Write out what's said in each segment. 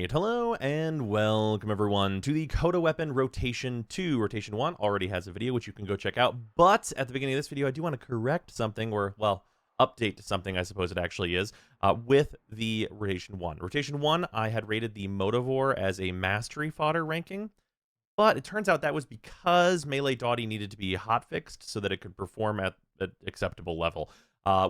Alright, hello and welcome everyone to the Coda Weapon Rotation 2. Rotation 1 already has a video which you can go check out, but at the beginning of this video I do want to correct something, or, well, update something I suppose it actually is, with the Rotation 1. Rotation 1, I had rated the Modivore as a Mastery Fodder ranking, but it turns out that was because Melee Dottie needed to be hotfixed so that it could perform at an acceptable level.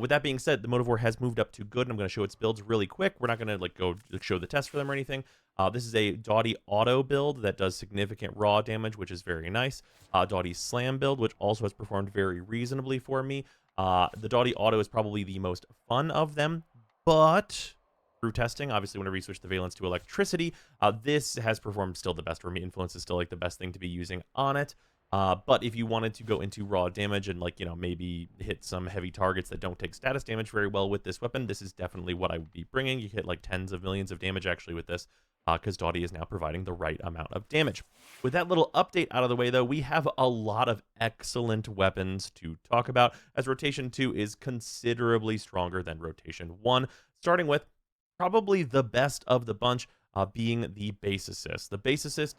With that being said, the Modivore has moved up to good, and I'm going to show its builds really quick. We're not going to go show the test for them or anything. This is a Dottie Auto build that does significant raw damage, which is very nice. Dottie Slam build, which also has performed very reasonably for me. The Dottie Auto is probably the most fun of them, but through testing, obviously whenever you switch the valence to electricity, this has performed still the best for me. Influence is still like the best thing to be using on it. But if you wanted to go into raw damage and, like, you know, maybe hit some heavy targets that don't take status damage very well with this weapon, this is definitely what I would be bringing. You hit like tens of millions of damage actually with this, because Dottie is now providing the right amount of damage. With that little update out of the way, though, we have a lot of excellent weapons to talk about, as Rotation 2 is considerably stronger than Rotation 1, starting with probably the best of the bunch, being the Bassocyst. The Bassocyst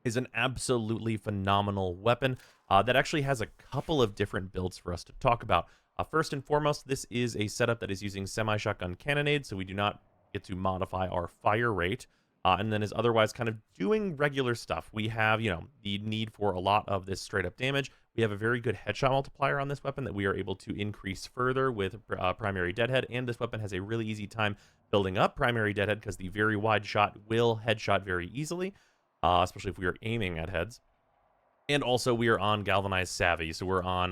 is an absolutely phenomenal weapon that actually has a couple of different builds for us to talk about. First and foremost, this is a setup that is using semi-shotgun cannonade, so we do not get to modify our fire rate, and then is otherwise kind of doing regular stuff. We have, you know, the need for a lot of this straight-up damage. We have a very good headshot multiplier on this weapon that we are able to increase further with primary deadhead, and this weapon has a really easy time building up primary deadhead because the very wide shot will headshot very easily. Especially if we are aiming at heads. And also we are on Galvanized Savvy, so we're on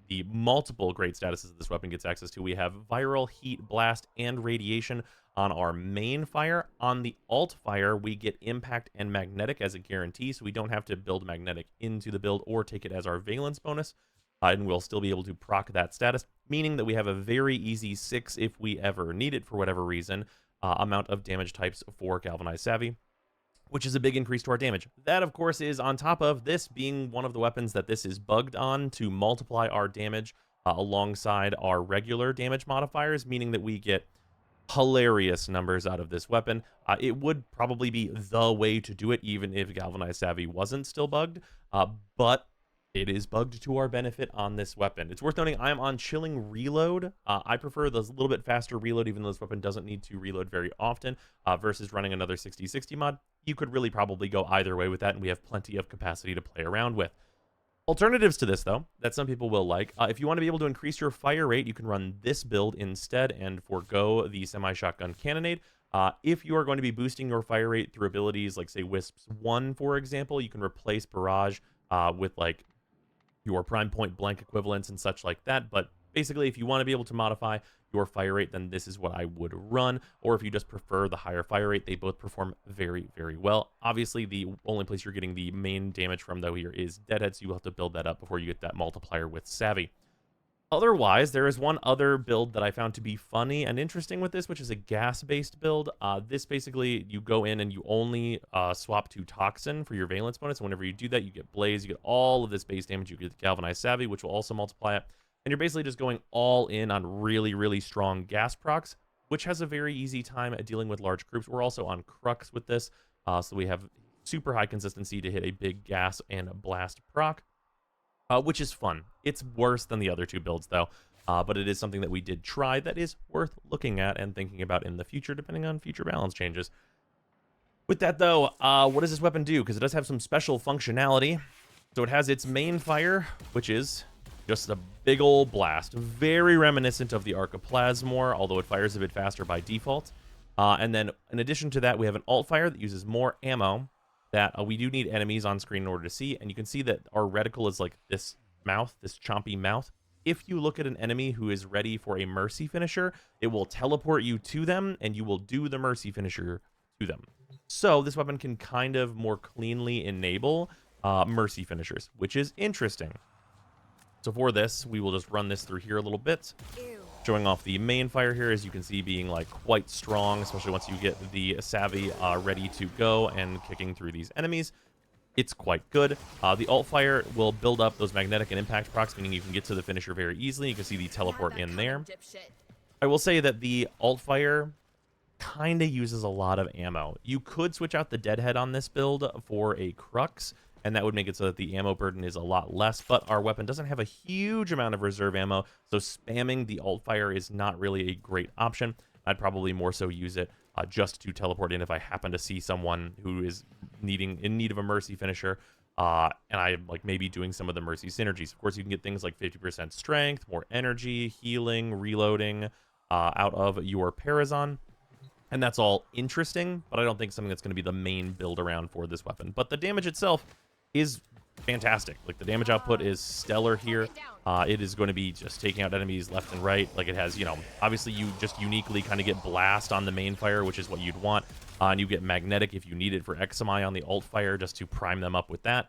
the multiple great statuses that this weapon gets access to. We have Viral, Heat, Blast, and Radiation on our main fire. On the alt fire, we get Impact and Magnetic as a guarantee, so we don't have to build Magnetic into the build or take it as our Valence bonus, and we'll still be able to proc that status, meaning that we have a very easy 6, if we ever need it for whatever reason, amount of damage types for Galvanized Savvy, which is a big increase to our damage. That, of course, is on top of this being one of the weapons that this is bugged on to multiply our damage alongside our regular damage modifiers, meaning that we get hilarious numbers out of this weapon. It would probably be the way to do it, even if Galvanized Savvy wasn't still bugged, but it is bugged to our benefit on this weapon. It's worth noting I am on Chilling Reload. I prefer the little bit faster reload, even though this weapon doesn't need to reload very often, versus running another 60/60 mod. You could really probably go either way with that, and we have plenty of capacity to play around with. Alternatives to this, though, that some people will like, if you want to be able to increase your fire rate, you can run this build instead and forego the semi-shotgun cannonade. If you are going to be boosting your fire rate through abilities like, say, Wisps 1, for example, you can replace Barrage with, like, your prime point blank equivalents and such like that. But basically, if you want to be able to modify your fire rate, then this is what I would run. Or if you just prefer the higher fire rate, they both perform very, very well. Obviously, the only place you're getting the main damage from, though, here is Deadhead, so you will have to build that up before you get that multiplier with Savvy. Otherwise, there is one other build that I found to be funny and interesting with this, which is a gas-based build. This basically, you go in and you only swap to Toxin for your Valence bonus. And whenever you do that, you get Blaze, you get all of this base damage, you get Galvanized Savvy, which will also multiply it. And you're basically just going all in on really, really strong gas procs, which has a very easy time at dealing with large groups. We're also on Crux with this, so we have super high consistency to hit a big gas and blast proc. Which is fun. It's worse than the other two builds, though, but it is something that we did try that is worth looking at and thinking about in the future, depending on future balance changes. With that, though, what does this weapon do? Because it does have some special functionality. So it has its main fire, which is just a big old blast. Very reminiscent of the Archiplasmor, although it fires a bit faster by default. And then, in addition to that, we have an alt fire that uses more ammo, that we do need enemies on screen in order to see, and you can see that our reticle is like this mouth, this chompy mouth. If you look at an enemy who is ready for a mercy finisher, it will teleport you to them, and you will do the mercy finisher to them. So this weapon can kind of more cleanly enable mercy finishers, which is interesting. So for this, we will just run this through here a little bit. Showing off the main fire here, as you can see, being like quite strong, especially once you get the Savvy ready to go and kicking through these enemies. It's quite good. The alt fire will build up those magnetic and impact procs, meaning you can get to the finisher very easily. You can see the teleport in there. I will say that the alt fire kind of uses a lot of ammo. You could switch out the deadhead on this build for a crux, and that would make it so that the ammo burden is a lot less, but our weapon doesn't have a huge amount of reserve ammo, so spamming the alt fire is not really a great option. I'd probably more so use it just to teleport in if I happen to see someone who is in need of a mercy finisher, and I'm like maybe doing some of the mercy synergies. Of course, you can get things like 50% strength, more energy, healing, reloading out of your Parazon. And that's all interesting, but I don't think something that's going to be the main build around for this weapon. But the damage itself is fantastic. Like, the damage output is stellar here. It is going to be just taking out enemies left and right. Like, it has, you know, obviously you just uniquely kind of get blast on the main fire, which is what you'd want. And you get magnetic if you need it for XMI on the alt fire, just to prime them up with that.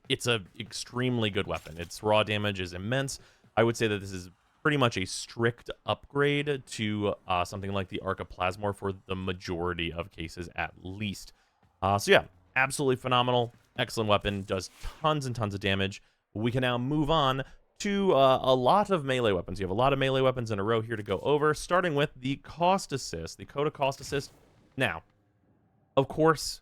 It's a extremely good weapon. Its raw damage is immense. I would say that this is pretty much a strict upgrade to something like the Archiplasmor for the majority of cases, at least. So yeah, absolutely phenomenal. Excellent weapon, does tons and tons of damage. We can now move on to a lot of melee weapons. You have a lot of melee weapons in a row here to go over, starting with the Caustacyst, the Coda Caustacyst. Now, of course,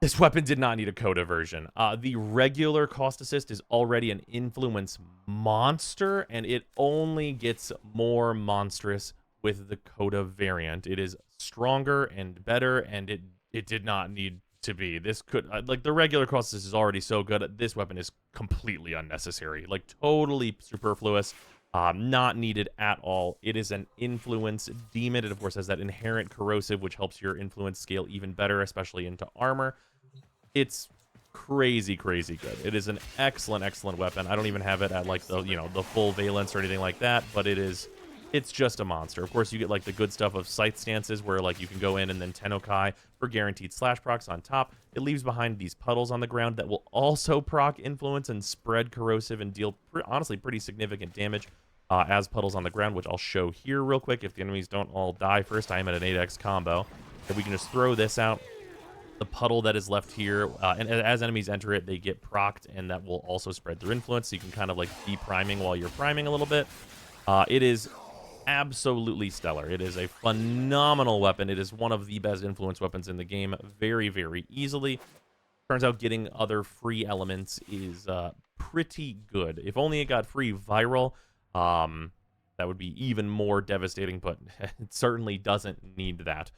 this weapon did not need a Coda version. The regular Caustacyst is already an influence monster, and it only gets more monstrous with the Coda variant. It is stronger and better, and it did not need to be. This could, like, the regular Caustacyst is already so good. This weapon is completely unnecessary. Like, totally superfluous. Not needed at all. It is an influence demon. It, of course, has that inherent corrosive, which helps your influence scale even better, especially into armor. It's crazy, crazy good. It is an excellent, excellent weapon. I don't even have it at, like, the, you know, the full valence or anything like that, but it's just a monster. Of course, you get, like, the good stuff of sight stances, where, like, you can go in and then Tenokai for guaranteed slash procs on top. It leaves behind these puddles on the ground that will also proc influence and spread corrosive and deal, honestly, pretty significant damage as puddles on the ground, which I'll show here real quick if the enemies don't all die first. I am at an 8x combo. If we can just throw this out, the puddle that is left here, and as enemies enter it, they get procced, and that will also spread their influence, so you can kind of, like, be priming while you're priming a little bit. It is absolutely stellar. It is a phenomenal weapon. It is one of the best influence weapons in the game, very, very easily. Turns out getting other free elements is pretty good. If only it got free viral, that would be even more devastating, but it certainly doesn't need that.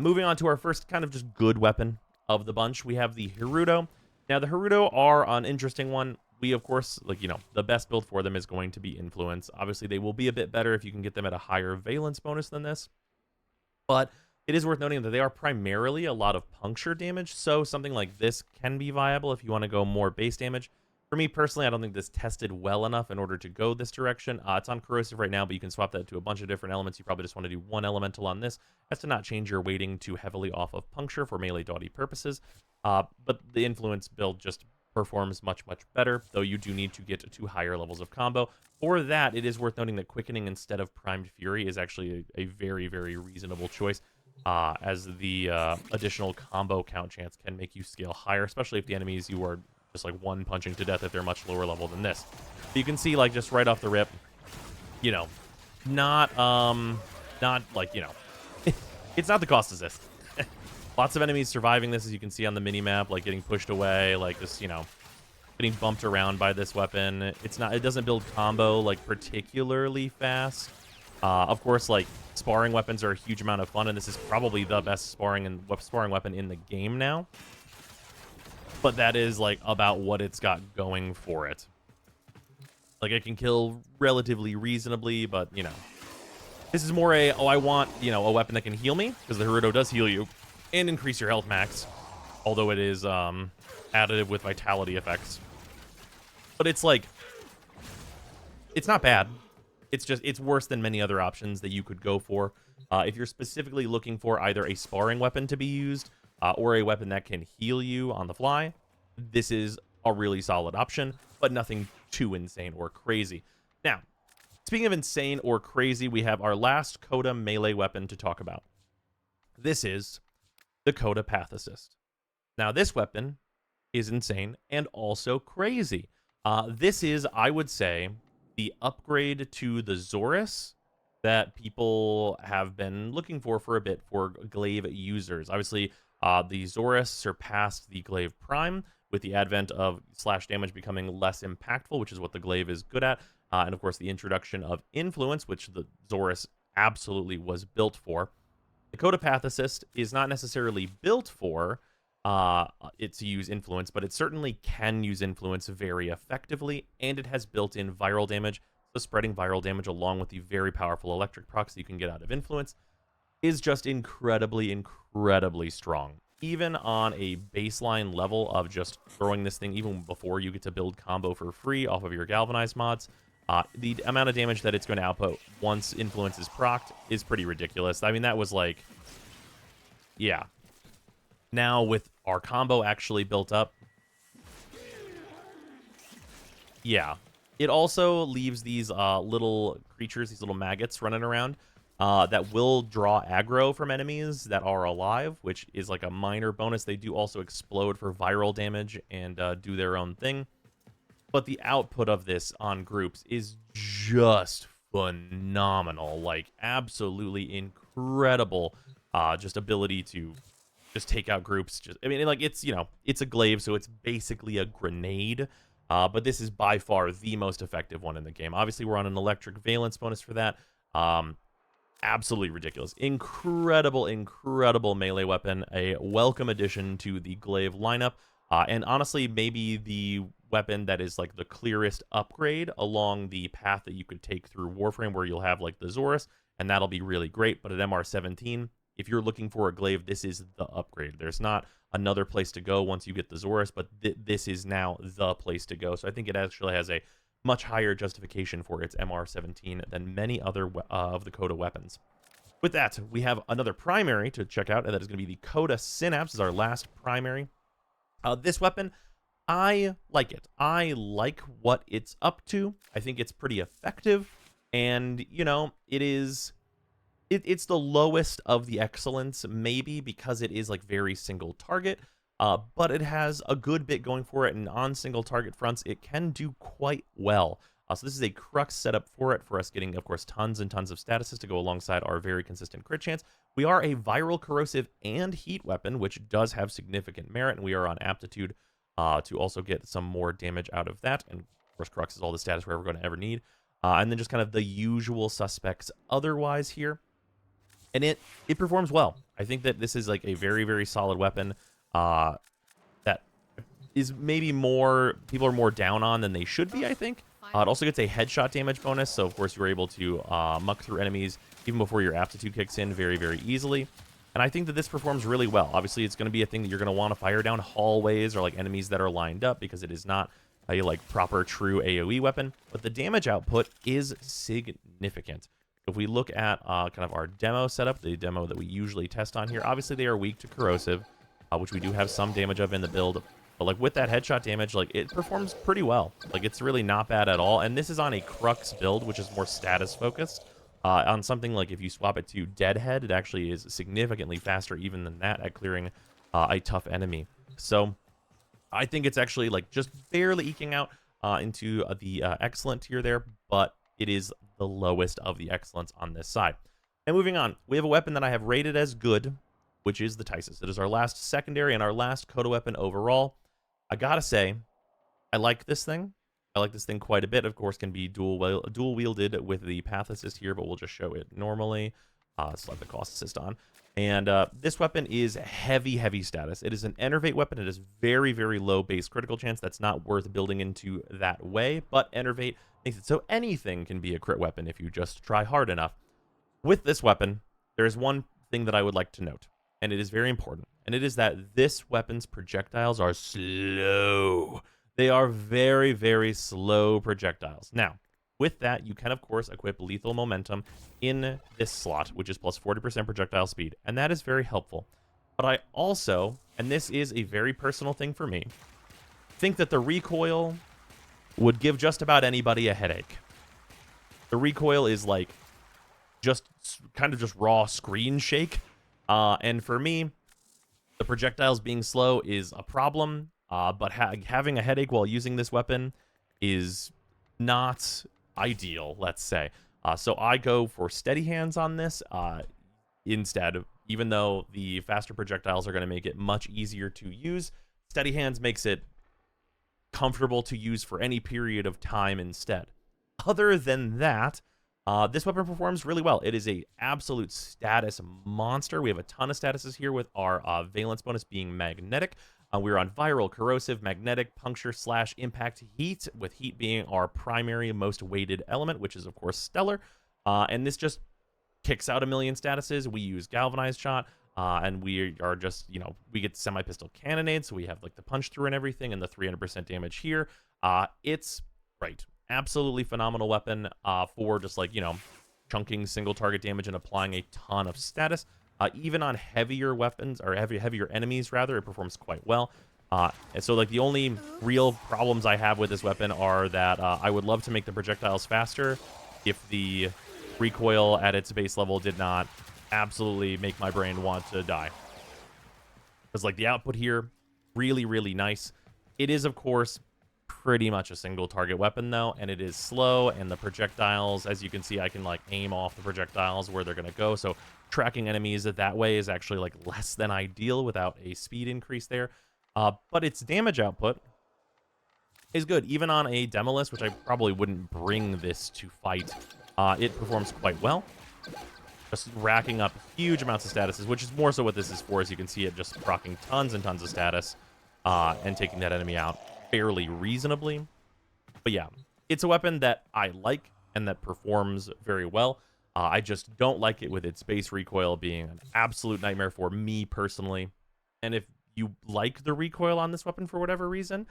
Moving on to our first kind of just good weapon of the bunch, we have the Hirudo. Now, the Hirudo are an interesting one. We, of course, like, you know, the best build for them is going to be influence. Obviously, they will be a bit better if you can get them at a higher valence bonus than this. But it is worth noting that they are primarily a lot of puncture damage, so something like this can be viable if you want to go more base damage. For me personally, I don't think this tested well enough in order to go this direction. It's on corrosive right now, but you can swap that to a bunch of different elements. You probably just want to do one elemental on this, as to not change your weighting too heavily off of puncture for melee dotty purposes. But the influence build just performs much, much better, though you do need to get to higher levels of combo. For that, it is worth noting that quickening instead of primed fury is actually a very, very reasonable choice, as the additional combo count chance can make you scale higher, especially if the enemies you are just, like, one punching to death if they're much lower level than this. But you can see, like, just right off the rip, you know, not like, you know, it's not the Caustacyst. Lots of enemies surviving this, as you can see on the mini-map, like, getting pushed away, like, just, you know, getting bumped around by this weapon. It doesn't build combo, like, particularly fast. Of course, like, sparring weapons are a huge amount of fun, and this is probably the best sparring weapon in the game now. But that is, like, about what it's got going for it. Like, it can kill relatively reasonably, but, you know, this is more a, I want, you know, a weapon that can heal me, because the Hirudo does heal you and increase your health max, although it is additive with vitality effects. But it's, like, it's not bad. It's just, it's worse than many other options that you could go for. If you're specifically looking for either a sparring weapon to be used, or a weapon that can heal you on the fly, this is a really solid option, but nothing too insane or crazy. Now, speaking of insane or crazy, we have our last Coda melee weapon to talk about. This is the Coda Pathocyst. Now, this weapon is insane and also crazy. This is, I would say, the upgrade to the Zorus that people have been looking for a bit for glaive users. Obviously, the Zorus surpassed the glaive prime with the advent of slash damage becoming less impactful, which is what the glaive is good at. And of course, the introduction of influence, which the Zorus absolutely was built for. The Coda Pathocyst is not necessarily built for it to use influence, but it certainly can use influence very effectively, and it has built-in viral damage. So spreading viral damage along with the very powerful electric procs you can get out of influence is just incredibly, incredibly strong. Even on a baseline level of just throwing this thing, even before you get to build combo for free off of your galvanized mods, the amount of damage that it's going to output once influence is procced is pretty ridiculous. I mean, that was like, yeah. Now with our combo actually built up, yeah. It also leaves these little creatures, these little maggots running around that will draw aggro from enemies that are alive, which is like a minor bonus. They do also explode for viral damage and do their own thing. But the output of this on groups is just phenomenal. Like, absolutely incredible just ability to just take out groups. Just, I mean, like, it's, you know, it's a glaive, so it's basically a grenade. But this is by far the most effective one in the game. Obviously, we're on an electric valence bonus for that. Absolutely ridiculous. Incredible, incredible melee weapon. A welcome addition to the glaive lineup. And honestly, maybe the weapon that is like the clearest upgrade along the path that you could take through Warframe, where you'll have like the Zorus, and that'll be really great. But at MR17, if you're looking for a glaive, this is the upgrade. There's not another place to go once you get the Zorus, but this is now the place to go. So I think it actually has a much higher justification for its MR17 than many other of the Coda weapons. With that, we have another primary to check out, and that is going to be the Coda Synapse, is our last primary. This weapon, I like it. I like what it's up to. I think it's pretty effective, and, you know, it's the lowest of the excellence, maybe because it is like very single target, but it has a good bit going for it, and on single target fronts, it can do quite well. So this is a crux setup for it, for us getting, of course, tons and tons of statuses to go alongside our very consistent crit chance. We are a viral, corrosive, and heat weapon, which does have significant merit, and we are on aptitude to also get some more damage out of that. And of course, crux is all the status we're ever going to ever need. And then just kind of the usual suspects otherwise here. And it performs well. I think that this is like a very, very solid weapon that is maybe more, people are more down on than they should be, I think. It also gets a headshot damage bonus, so of course you're able to muck through enemies even before your aptitude kicks in very, very easily. And I think that this performs really well. Obviously, it's going to be a thing that you're going to want to fire down hallways or like enemies that are lined up, because it is not a like proper true AoE weapon, but the damage output is significant. If we look at kind of our demo setup, the demo that we usually test on here, obviously they are weak to corrosive, which we do have some damage of in the build. But like with that headshot damage, like it performs pretty well. Like it's really not bad at all. And this is on a crux build, which is more status focused. On something like if you swap it to Deadhead, it actually is significantly faster even than that at clearing a tough enemy. So I think it's actually like just barely eking out into the excellent tier there, but it is the lowest of the excellence on this side. And moving on, we have a weapon that I have rated as good, which is the Tysis. It is our last secondary and our last Coda weapon overall. I gotta say, I like this thing. I like this thing quite a bit. Of course, can be dual wielded with the Pathocyst here, but we'll just show it normally. Slap the Caustacyst on. And this weapon is heavy, heavy status. It is an enervate weapon. It is very, very low base critical chance. That's not worth building into that way, but enervate makes it so anything can be a crit weapon if you just try hard enough. With this weapon, there is one thing that I would like to note, and it is very important, and it is that this weapon's projectiles are slow. They are very, very slow projectiles. Now, with that, you can, of course, equip lethal momentum in this slot, which is plus 40% projectile speed, and that is very helpful. But I also, and this is a very personal thing for me, think that the recoil would give just about anybody a headache. The recoil is like just kind of just raw screen shake. And for me, the projectiles being slow is a problem, but having a headache while using this weapon is not ideal, let's say. So I go for steady hands on this instead, even though the faster projectiles are going to make it much easier to use. Steady hands makes it comfortable to use for any period of time instead. Other than that, this weapon performs really well. It is a absolute status monster. We have a ton of statuses here, with our valence bonus being magnetic. We're on viral, corrosive, magnetic, puncture, slash, impact, heat, with heat being our primary most weighted element, which is of course stellar. And this just kicks out a million statuses. We use galvanized shot, and we are just, we get semi-pistol cannonade, so we have like the punch through and everything, and the 300% damage here. It's right, absolutely phenomenal weapon for just like, chunking single target damage and applying a ton of status. Even on heavier weapons, or heavier enemies rather, it performs quite well. And so like the only real problems I have with this weapon are that I would love to make the projectiles faster if the recoil at its base level did not absolutely make my brain want to die. Because like the output here, really, really nice. It is, of course, pretty much a single target weapon though, and it is slow, and the projectiles, as you can see, I can like aim off the projectiles where they're going to go. So tracking enemies that way is actually like less than ideal without a speed increase there. But its damage output is good. Even on a demo list, which I probably wouldn't bring this to fight, it performs quite well. Just racking up huge amounts of statuses, which is more so what this is for. As you can see, it just rocking tons and tons of status and taking that enemy out fairly reasonably. But yeah, it's a weapon that I like and that performs very well. I just don't like it with its base recoil being an absolute nightmare for me personally. And if you like the recoil on this weapon for whatever reason,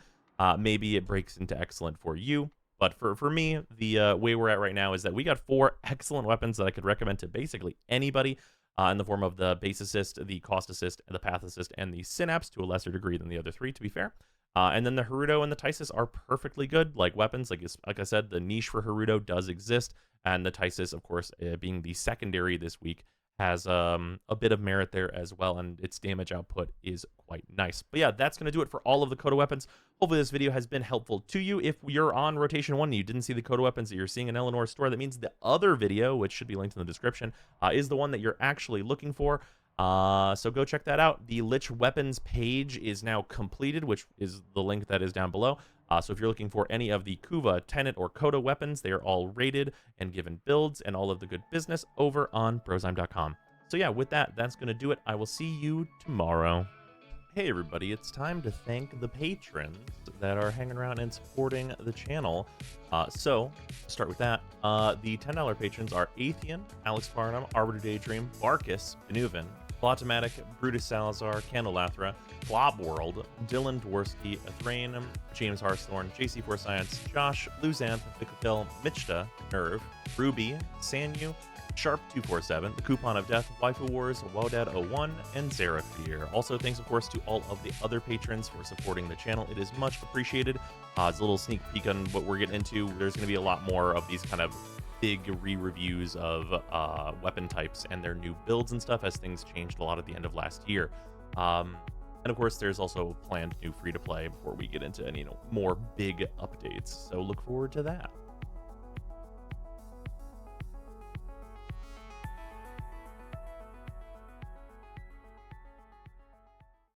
maybe it breaks into excellent for you. But for me, the way we're at right now is that we got 4 excellent weapons that I could recommend to basically anybody in the form of the Bassocyst, the Caustacyst, the Pathocyst, and the Synapse, to a lesser degree than the other 3, to be fair. And then the Hirudo and the Tysis are perfectly good, like weapons. Like I said, the niche for Hirudo does exist, and the Tysis, of course, being the secondary this week, has a bit of merit there as well, and its damage output is quite nice. But yeah, that's going to do it for all of the Coda weapons. Hopefully this video has been helpful to you. If you're on Rotation 1 and you didn't see the Coda weapons that you're seeing in Eleanor's store, that means the other video, which should be linked in the description, is the one that you're actually looking for. So go check that out. The Lich Weapons page is now completed, which is the link that is down below. So if you're looking for any of the Kuva, Tenet, or Coda weapons, they are all rated and given builds and all of the good business over on Brozime.com. So yeah, with that, that's going to do it. I will see you tomorrow. Hey everybody, it's time to thank the patrons that are hanging around and supporting the channel. So, to start with that, the $10 patrons are Atheon, Alex Farnham, Arbiter Daydream, Barkus, Benuven, Plotomatic, Brutus Salazar, Candelathra, Blob World, Dylan Dworsky, Athrain, James Harthorn, JC4 Science, Josh, Luzanth, Vicophil, Michta, Nerve, Ruby, Sanyu, Sharp247, The Coupon of Death, Waifu Wars, Wodad01, and Zeraphir. Also, thanks, of course, to all of the other patrons for supporting the channel. It is much appreciated. It's a little sneak peek on what we're getting into. There's going to be a lot more of these kind of big re-reviews of weapon types and their new builds and stuff, as things changed a lot at the end of last year. And of course, there's also planned new free-to-play before we get into any more big updates. So look forward to that.